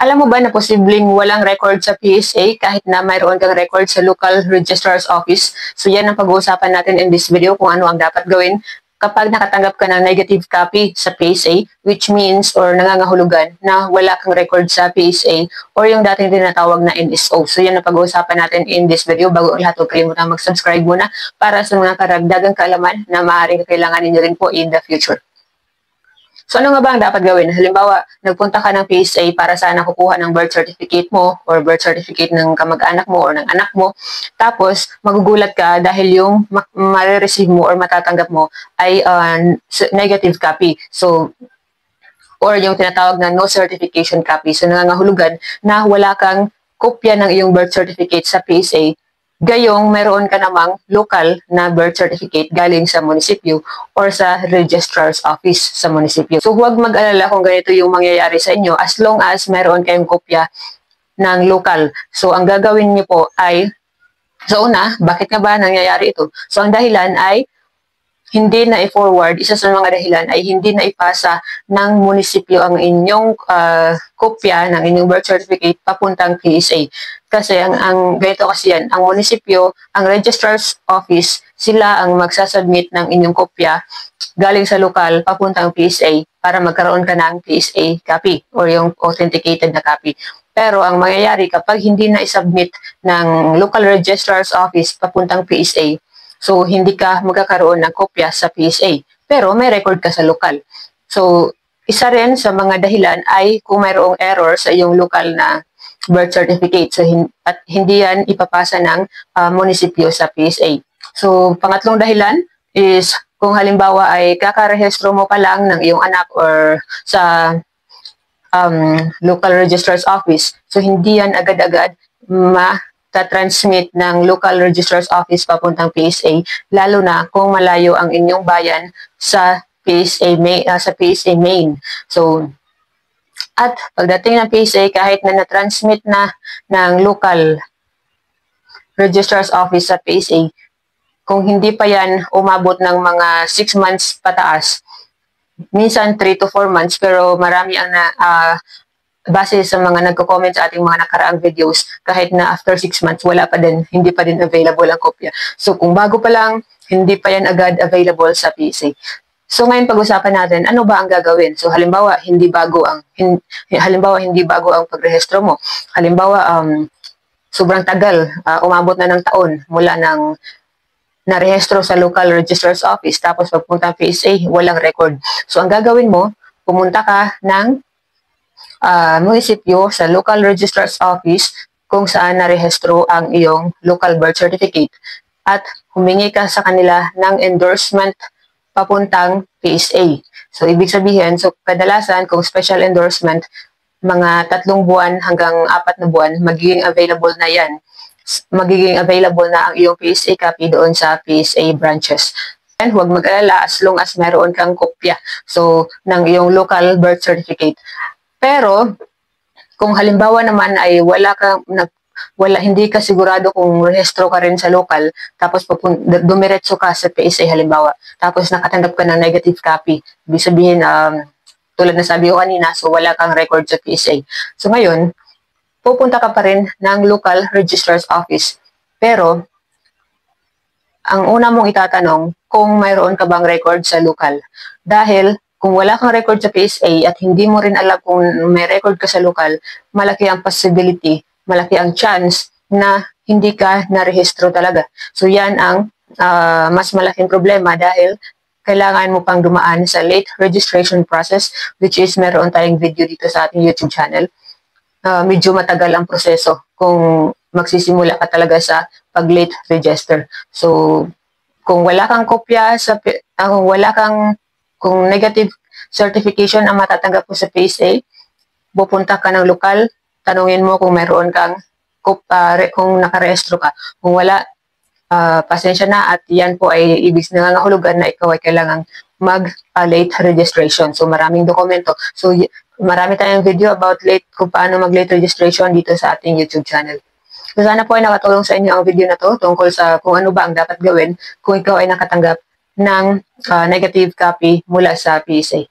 Alam mo ba na posibleng walang record sa PSA kahit na mayroon kang record sa local registrar's office? So yan ang pag-uusapan natin in this video, kung ano ang dapat gawin kapag nakatanggap ka ng negative copy sa PSA, which means or nangangahulugan na wala kang record sa PSA or yung dating tinatawag na NSO. So yan ang pag-uusapan natin in this video. Bago ang lahat, huwag kalimutan mag-subscribe muna para sa mga karagdagang kaalaman na maaaring kailanganin nyo rin po in the future. So ano nga ba ang dapat gawin? Halimbawa, nagpunta ka ng PSA para sana kukuha ng birth certificate mo or birth certificate ng kamag-anak mo or ng anak mo. Tapos, magugulat ka dahil yung ma-receive mo or matatanggap mo ay negative copy. So, or yung tinatawag na no certification copy. So, nangangahulugan na wala kang kopya ng iyong birth certificate sa PSA. Gayong meron ka namang local na birth certificate galing sa munisipyo or sa registrar's office sa munisipyo. So huwag mag-alala kung ganito yung mangyayari sa inyo as long as meron kayong kopya ng local. So ang gagawin niyo po ay, sa una, bakit nga ba nangyayari ito? So ang dahilan ay hindi na i-forward, isa sa mga dahilan ay hindi na ipasa ng munisipyo ang inyong kopya ng inyong birth certificate papuntang PSA. Kasi ganito kasi yan, ang munisipyo, ang registrar's office, sila ang magsasubmit ng inyong kopya galing sa lokal papuntang PSA para magkaroon ka ng PSA copy or yung authenticated na copy. Pero ang mangyayari kapag hindi na isubmit ng local registrar's office papuntang PSA, so hindi ka magkakaroon ng kopya sa PSA. Pero may record ka sa lokal. So isa rin sa mga dahilan ay kung mayroong error sa iyong lokal na birth certificate. So, at hindi yan ipapasa ng munisipyo sa PSA. So, pangatlong dahilan is kung halimbawa ay kakarehistro mo pa lang ng iyong anak or sa local registrar's office. So, hindi yan agad-agad ma-transmit ng local registrar's office papuntang PSA, lalo na kung malayo ang inyong bayan sa PSA main. So, at pagdating ng PSA, kahit na na-transmit na ng local registrar's office sa PSA, kung hindi pa yan umabot ng mga 6 months pataas, minsan 3 to 4 months, pero marami ang base sa mga nagko-comment sa ating mga nakaraang videos, kahit na after 6 months, wala pa din, hindi pa din available ang kopya. So kung bago pa lang, hindi pa yan agad available sa PSA. So ngayon pag-usapan natin, ano ba ang gagawin? So halimbawa hindi bago ang pagrehistro mo. Halimbawa sobrang tagal, umabot na ng taon mula nang narehistro sa local registrar's office tapos pagpunta ng PSA, walang record. So ang gagawin mo, pumunta ka ng munisipyo sa local registrar's office kung saan narehistro ang iyong local birth certificate at humingi ka sa kanila ng endorsement papuntang PSA. So, ibig sabihin, so kadalasan, kung special endorsement, mga 3 buwan hanggang 4 na buwan, magiging available na yan. Magiging available na ang iyong PSA copy doon sa PSA branches. And huwag mag-alala as long as meron kang kopya. So, ng iyong local birth certificate. Pero, kung halimbawa naman ay hindi ka sigurado kung rehistro ka rin sa local, tapos dumiretso ka sa PSA halimbawa, tapos nakatanggap ka ng negative copy, ibig sabihin, tulad na sabi ko kanina, so wala kang record sa PSA. So ngayon, pupunta ka pa rin ng local registrar's office. Pero, ang una mong itatanong, kung mayroon ka bang record sa local. Dahil, kung wala kang record sa PSA at hindi mo rin alam kung may record ka sa local, malaki ang possibility, malaki ang chance na hindi ka narehistro talaga. So yan ang mas malaking problema dahil kailangan mo pang dumaan sa late registration process, which is meron tayong video dito sa ating YouTube channel. Medyo matagal ang proseso kung magsisimula ka talaga sa pag-late register. So kung wala kang kopya kung negative certification ang matatanggap mo sa PSA, pupunta ka ng lokal, tanungin mo kung meron kang kung nakarehistro ka. Kung wala, pasensya na at yan po ay ibig nangangahulugan na ikaw ay kailangang mag-late registration. So maraming dokumento. So marami tayong video about kung paano mag-late registration dito sa ating YouTube channel. So sana po ay nakatulong sa inyo ang video na to tungkol sa kung ano ba ang dapat gawin kung ikaw ay nakatanggap ng negative copy mula sa PSA.